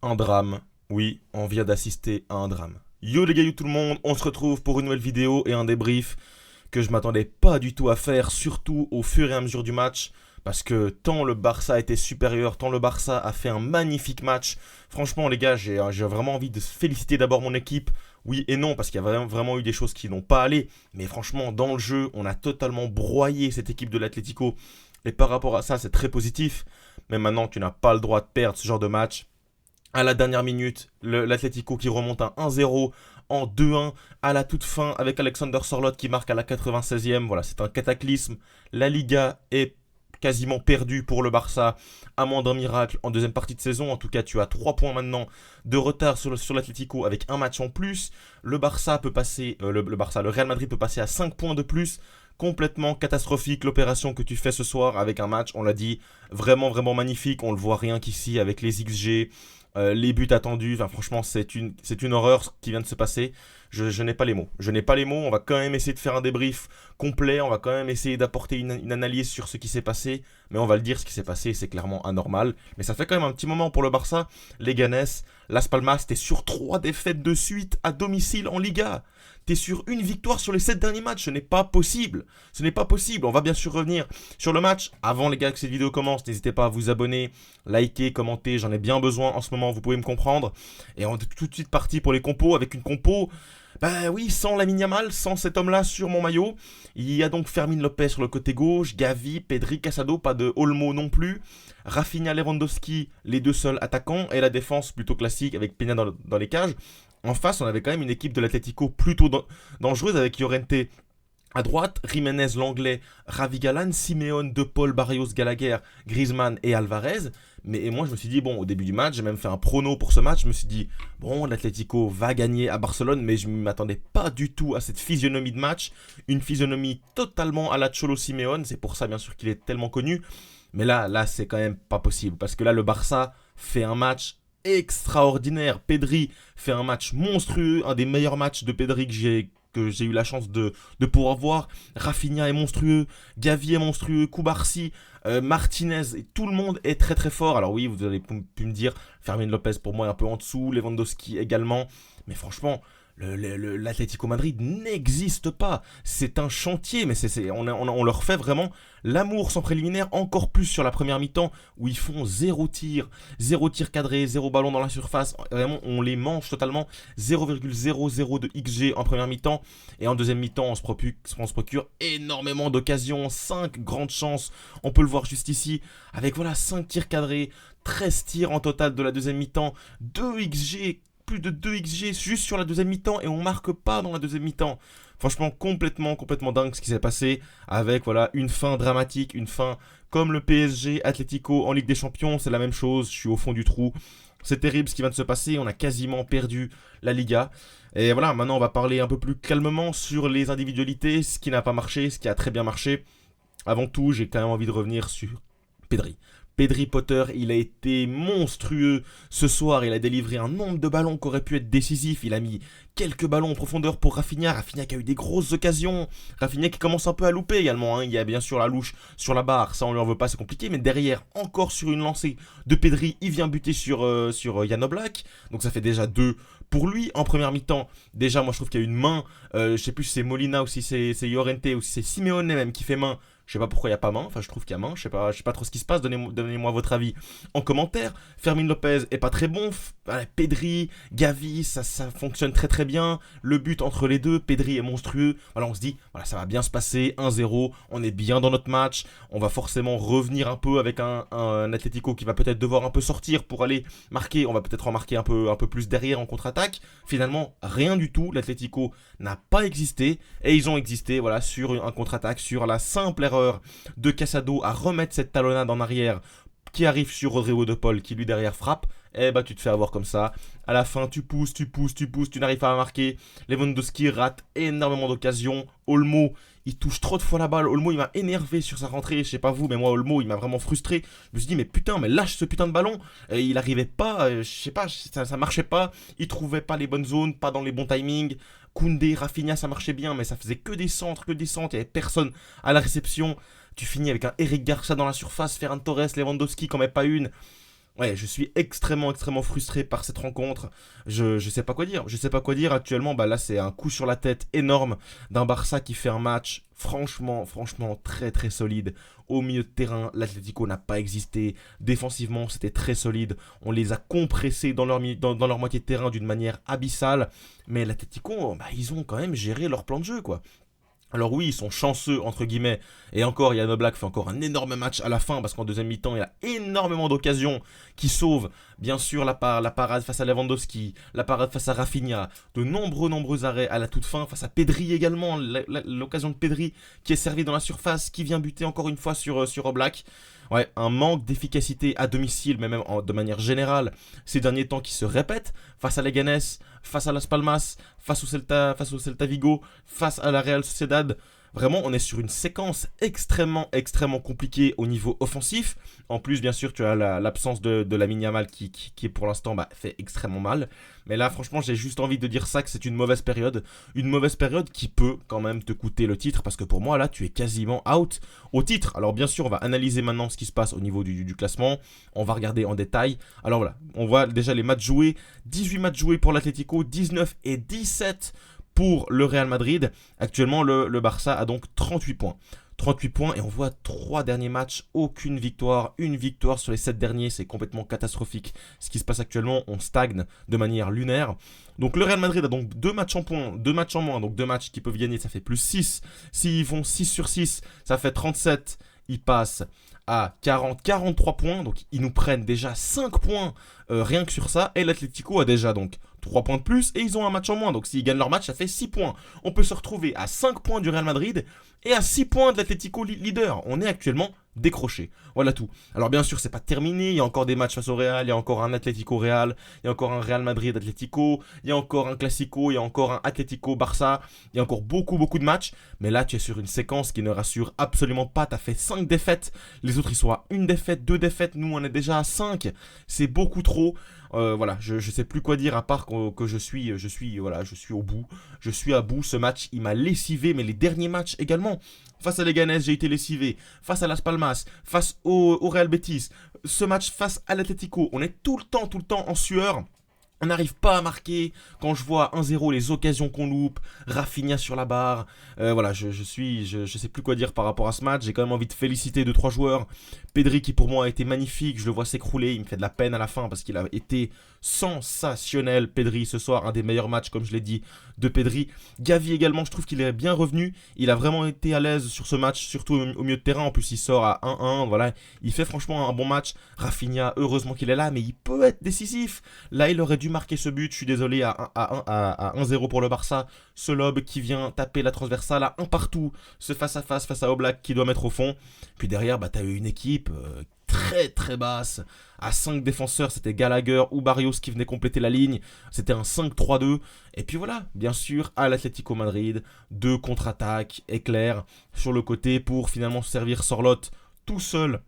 Un drame, oui, on vient d'assister à un drame. Yo les gars, yo tout le monde, on se retrouve pour une nouvelle vidéo et un débrief que je m'attendais pas du tout à faire, surtout au fur et à mesure du match, parce que tant le Barça était supérieur, tant le Barça a fait un magnifique match. Franchement les gars, j'ai vraiment envie de féliciter d'abord mon équipe. Oui et non, parce qu'il y a vraiment eu des choses qui n'ont pas allé, mais franchement dans le jeu, on a totalement broyé cette équipe de l'Atlético. Et par rapport à ça, c'est très positif. Mais maintenant, tu n'as pas le droit de perdre ce genre de match à la dernière minute, l'Atlético qui remonte à 1-0 en 2-1 à la toute fin avec Alexander Sorloth qui marque à la 96e. Voilà, c'est un cataclysme. La Liga est quasiment perdue pour le Barça, à moins d'un miracle en deuxième partie de saison. En tout cas, tu as 3 points maintenant de retard sur l'Atlético avec un match en plus. Le Barça peut passer, le Real Madrid peut passer à 5 points de plus. Complètement catastrophique l'opération que tu fais ce soir avec un match, on l'a dit, vraiment magnifique. On le voit rien qu'ici avec les XG, les buts attendus. Enfin, franchement, c'est une horreur ce qui vient de se passer. Je n'ai pas les mots. Je n'ai pas les mots. On va quand même essayer de faire un débrief complet. On va quand même essayer d'apporter une analyse sur ce qui s'est passé. Mais on va le dire, ce qui s'est passé, c'est clairement anormal. Mais ça fait quand même un petit moment pour le Barça. Les Ganes, Las Palmas, t'es sur 3 défaites de suite à domicile en Liga. T'es sur une victoire sur les 7 derniers matchs. Ce n'est pas possible. Ce n'est pas possible. On va bien sûr revenir sur le match. Avant les gars que cette vidéo commence, n'hésitez pas à vous abonner, liker, commenter. J'en ai bien besoin en ce moment, vous pouvez me comprendre. Et on est tout de suite parti pour les compos avec une compo. Bah oui, sans Lamine Yamal, sans cet homme-là sur mon maillot. Il y a donc Fermin Lopez sur le côté gauche, Gavi, Pedri, Casado, pas de Olmo non plus. Rafinha, Lewandowski, les deux seuls attaquants. Et la défense plutôt classique avec Peña dans les cages. En face, on avait quand même une équipe de l'Atlético plutôt dangereuse avec Llorente à droite, Jiménez, l'anglais, Ravi Galan, Simeone, De Paul, Barrios, Gallagher, Griezmann et Alvarez. Et moi, je me suis dit, bon, au début du match, j'ai même fait un prono pour ce match. Je me suis dit, bon, l'Atlético va gagner à Barcelone, mais je ne m'attendais pas du tout à cette physionomie de match. Une physionomie totalement à la Cholo Simeone. C'est pour ça, bien sûr, qu'il est tellement connu. Mais là, c'est quand même pas possible. Parce que là, le Barça fait un match extraordinaire. Pedri fait un match monstrueux, un des meilleurs matchs de Pedri que j'ai eu la chance de pouvoir voir. Rafinha est monstrueux, Gavi est monstrueux, Koubarsi, Martinez, et tout le monde est très fort. Alors oui, vous allez pu me dire, Fermin Lopez pour moi est un peu en dessous, Lewandowski également, mais franchement, l'Atlético Madrid n'existe pas. C'est un chantier, mais on leur fait vraiment l'amour sans préliminaire, encore plus sur la première mi-temps, où ils font zéro tir cadré, zéro ballon dans la surface. Vraiment, on les mange totalement. 0,00 de XG en première mi-temps. Et en deuxième mi-temps, on se procure énormément d'occasions, 5 grandes chances. On peut le voir juste ici, avec voilà 5 tirs cadrés, 13 tirs en total de la deuxième mi-temps, 2 XG, plus de 2 XG juste sur la deuxième mi-temps et on marque pas dans la deuxième mi-temps. Franchement, complètement dingue ce qui s'est passé avec voilà une fin dramatique, une fin comme le PSG Atlético en Ligue des Champions, c'est la même chose, je suis au fond du trou. C'est terrible ce qui vient de se passer, on a quasiment perdu la Liga. Et voilà, maintenant on va parler un peu plus calmement sur les individualités, ce qui n'a pas marché, ce qui a très bien marché. Avant tout, j'ai quand même envie de revenir sur Pedri. Pedri Potter, il a été monstrueux ce soir. Il a délivré un nombre de ballons qui aurait pu être décisif. Il a mis quelques ballons en profondeur pour Rafinha. Rafinha qui a eu des grosses occasions. Rafinha qui commence un peu à louper également. Il y a bien sûr la louche sur la barre. Ça, on lui en veut pas, c'est compliqué. Mais derrière, encore sur une lancée de Pedri, il vient buter sur Jan Oblak. Donc ça fait déjà 2 pour lui en première mi-temps. Déjà, moi, je trouve qu'il y a une main. Je sais plus si c'est Molina ou si c'est Llorente ou si c'est Simeone même qui fait main. Je sais pas pourquoi il n'y a pas main, enfin je trouve qu'il y a main, je sais pas trop ce qui se passe, donnez-moi votre avis en commentaire. Fermin Lopez est pas très bon, Pedri, Gavi, ça fonctionne très bien. Le but entre les deux, Pedri est monstrueux. Voilà, on se dit, voilà, ça va bien se passer, 1-0, on est bien dans notre match. On va forcément revenir un peu avec un Atlético qui va peut-être devoir un peu sortir pour aller marquer. On va peut-être en marquer un peu plus derrière en contre-attaque. Finalement, rien du tout, l'Atlético n'a pas existé et ils ont existé voilà, sur un contre-attaque, sur la simple erreur de Casado à remettre cette talonnade en arrière qui arrive sur Rodrigo de Paul qui lui derrière frappe, et bah tu te fais avoir comme ça. À la fin tu pousses, tu n'arrives pas à marquer. Lewandowski rate énormément d'occasions. Olmo, il touche trop de fois la balle. Olmo il m'a énervé sur sa rentrée, je sais pas vous, mais moi Olmo il m'a vraiment frustré. Je me suis dit mais putain, mais lâche ce putain de ballon. Et il arrivait pas, je sais pas, ça marchait pas. Il trouvait pas les bonnes zones, pas dans les bons timings. Koundé, Rafinha, ça marchait bien, mais ça faisait que des centres, il n'y avait personne à la réception. Tu finis avec un Eric Garcia dans la surface, Ferran Torres, Lewandowski, quand même pas une. Ouais, je suis extrêmement, extrêmement frustré par cette rencontre. Je sais pas quoi dire. Je sais pas quoi dire. Actuellement, bah là, c'est un coup sur la tête énorme d'un Barça qui fait un match franchement, franchement très, très solide. Au milieu de terrain, l'Atlético n'a pas existé. Défensivement, c'était très solide. On les a compressés dans leur moitié de terrain d'une manière abyssale. Mais l'Atlético, bah, ils ont quand même géré leur plan de jeu, quoi. Alors oui, ils sont chanceux, entre guillemets, et encore, Yann Oblak fait encore un énorme match à la fin, parce qu'en deuxième mi-temps, il y a énormément d'occasions qui sauvent, bien sûr, la parade face à Lewandowski, la parade face à Rafinha, de nombreux arrêts à la toute fin, face à Pedri également, l'occasion de Pedri qui est servie dans la surface, qui vient buter encore une fois sur Oblak. Ouais, un manque d'efficacité à domicile, mais même de manière générale, ces derniers temps qui se répètent, face à Leganés, face à Las Palmas, face au Celta Vigo, face à la Real Sociedad. Vraiment, on est sur une séquence extrêmement, extrêmement compliquée au niveau offensif. En plus, bien sûr, tu as l'absence de Lamine Yamal qui est pour l'instant fait extrêmement mal. Mais là, franchement, j'ai juste envie de dire ça, que c'est une mauvaise période. Une mauvaise période qui peut quand même te coûter le titre, parce que pour moi, là, tu es quasiment out au titre. Alors bien sûr, on va analyser maintenant ce qui se passe au niveau du classement. On va regarder en détail. Alors voilà, on voit déjà les matchs joués. 18 matchs joués pour l'Atlético, 19 et 17 pour le Real Madrid. Actuellement, le Barça a donc 38 points. 38 points et on voit 3 derniers matchs, aucune victoire, une victoire sur les 7 derniers, c'est complètement catastrophique. Ce qui se passe actuellement, on stagne de manière lunaire. Donc le Real Madrid a donc 2 matchs en points, 2 matchs en moins, donc 2 matchs qu'ils peuvent gagner, ça fait plus 6. S'ils font 6 sur 6, ça fait 37, ils passent à 43 points, donc ils nous prennent déjà 5 points rien que sur ça, et l'Atlético a déjà donc 3 points de plus, et ils ont un match en moins, donc s'ils gagnent leur match, ça fait 6 points. On peut se retrouver à 5 points du Real Madrid, et à 6 points de l'Atlético leader. On est actuellement décroché. Voilà tout. Alors bien sûr, c'est pas terminé, il y a encore des matchs face au Real, il y a encore un Atlético Real, il y a encore un Real Madrid Atlético, il y a encore un Classico, il y a encore un Atlético Barça, il y a encore beaucoup de matchs, mais là tu es sur une séquence qui ne rassure absolument pas. Tu as fait 5 défaites, les autres ils sont à 1 défaite, 2 défaites, nous on est déjà à 5, c'est beaucoup trop. Voilà, je sais plus quoi dire à part que je suis au bout. Je suis à bout. Ce match, il m'a lessivé, mais les derniers matchs également. Face à Leganés, j'ai été lessivé. Face à Las Palmas, face au Real Betis. Ce match face à l'Atlético, on est tout le temps en sueur. On n'arrive pas à marquer. Quand je vois 1-0, les occasions qu'on loupe, Rafinha sur la barre. Voilà, je sais plus quoi dire par rapport à ce match. J'ai quand même envie de féliciter 2-3 joueurs. Pedri qui pour moi a été magnifique. Je le vois s'écrouler. Il me fait de la peine à la fin parce qu'il a été sensationnel. Pedri ce soir, un des meilleurs matchs, comme je l'ai dit, de Pedri. Gavi également, je trouve qu'il est bien revenu. Il a vraiment été à l'aise sur ce match, surtout au milieu de terrain. En plus, il sort à 1-1. Voilà, il fait franchement un bon match. Rafinha, heureusement qu'il est là, mais il peut être décisif. Là, il aurait dû marquer ce but. Je suis désolé, à 1-0 pour le Barça. Ce lob qui vient taper la transversale à un partout. Ce face à Oblak qui doit mettre au fond. Puis derrière, tu as eu une équipe très basse. À 5 défenseurs, c'était Gallagher ou Barrios qui venaient compléter la ligne. C'était un 5-3-2. Et puis voilà, bien sûr, à l'Atlético Madrid, 2 contre-attaques éclairs sur le côté pour finalement servir Sorloth tout seul.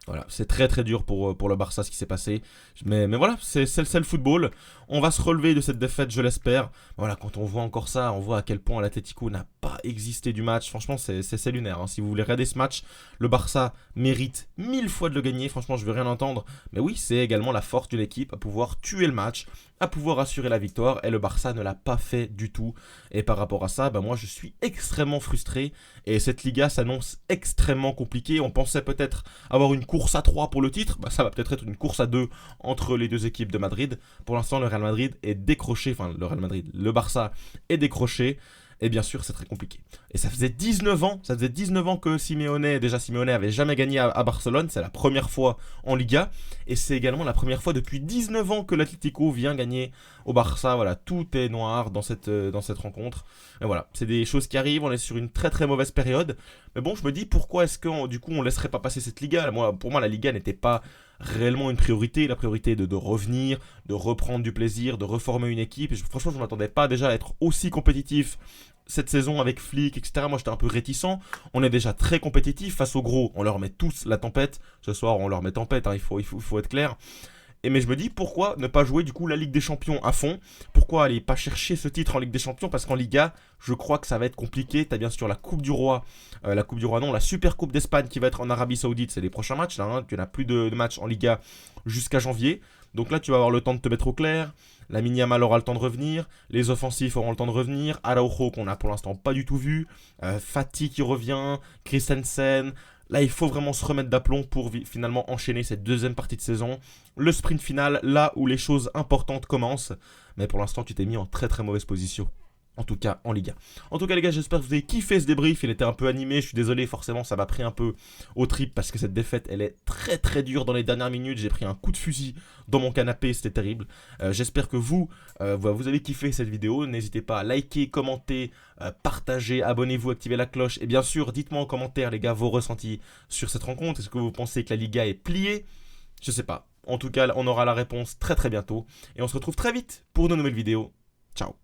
Voilà, c'est très dur pour le Barça ce qui s'est passé. Mais voilà, c'est le football. On va se relever de cette défaite, je l'espère. Voilà, quand on voit encore ça, on voit à quel point l'Atlético n'a pas existé du match. Franchement, c'est lunaire. Hein. Si vous voulez regarder ce match, le Barça mérite 1000 fois de le gagner. Franchement, je veux rien entendre. Mais oui, c'est également la force d'une équipe à pouvoir tuer le match, à pouvoir assurer la victoire. Et le Barça ne l'a pas fait du tout. Et par rapport à ça, moi, je suis extrêmement frustré. Et cette Liga s'annonce extrêmement compliquée. On pensait peut-être avoir une course à 3 pour le titre. Ça va peut-être être une course à 2 entre les deux équipes de Madrid. Pour l'instant, le Real Madrid est décroché. Enfin, le Barça est décroché. Et bien sûr, c'est très compliqué. Et ça faisait 19 ans que Simeone avait jamais gagné à Barcelone. C'est la première fois en Liga. Et c'est également la première fois depuis 19 ans que l'Atlético vient gagner au Barça. Voilà, tout est noir dans cette rencontre. Et voilà, c'est des choses qui arrivent. On est sur une très mauvaise période. Mais bon, je me dis, pourquoi est-ce qu'on laisserait pas passer cette Liga ? Pour moi, la Liga n'était pas réellement une priorité. La priorité est de revenir, de reprendre du plaisir, de reformer une équipe. Et franchement, je ne m'attendais pas déjà à être aussi compétitif cette saison avec Flick, etc. Moi, j'étais un peu réticent. On est déjà très compétitif. Face aux gros, on leur met tous la tempête. Ce soir, on leur met tempête, hein, il faut être clair. Mais je me dis, pourquoi ne pas jouer du coup la Ligue des Champions à fond? Pourquoi aller pas chercher ce titre en Ligue des Champions? Parce qu'en Liga, je crois que ça va être compliqué. Tu as bien sûr la Coupe du Roi, la Coupe du Roi non, la Super Coupe d'Espagne qui va être en Arabie Saoudite, c'est les prochains matchs là, hein. Tu n'as plus de matchs en Liga jusqu'à janvier. Donc là, tu vas avoir le temps de te mettre au clair. La Yamal aura le temps de revenir. Les offensifs auront le temps de revenir. Araujo, qu'on a pour l'instant pas du tout vu. Fati qui revient. Christensen. Là, il faut vraiment se remettre d'aplomb pour finalement enchaîner cette deuxième partie de saison. Le sprint final, là où les choses importantes commencent. Mais pour l'instant, tu t'es mis en très très mauvaise position. En tout cas, en Liga. En tout cas, les gars, j'espère que vous avez kiffé ce débrief. Il était un peu animé. Je suis désolé, forcément, ça m'a pris un peu au trip parce que cette défaite, elle est très très dure dans les dernières minutes. J'ai pris un coup de fusil dans mon canapé. C'était terrible. J'espère que vous avez kiffé cette vidéo. N'hésitez pas à liker, commenter, partager, abonnez-vous, activez la cloche. Et bien sûr, dites-moi en commentaire, les gars, vos ressentis sur cette rencontre. Est-ce que vous pensez que la Liga est pliée? Je sais pas. En tout cas, on aura la réponse très très bientôt. Et on se retrouve très vite pour de nouvelles vidéos. Ciao.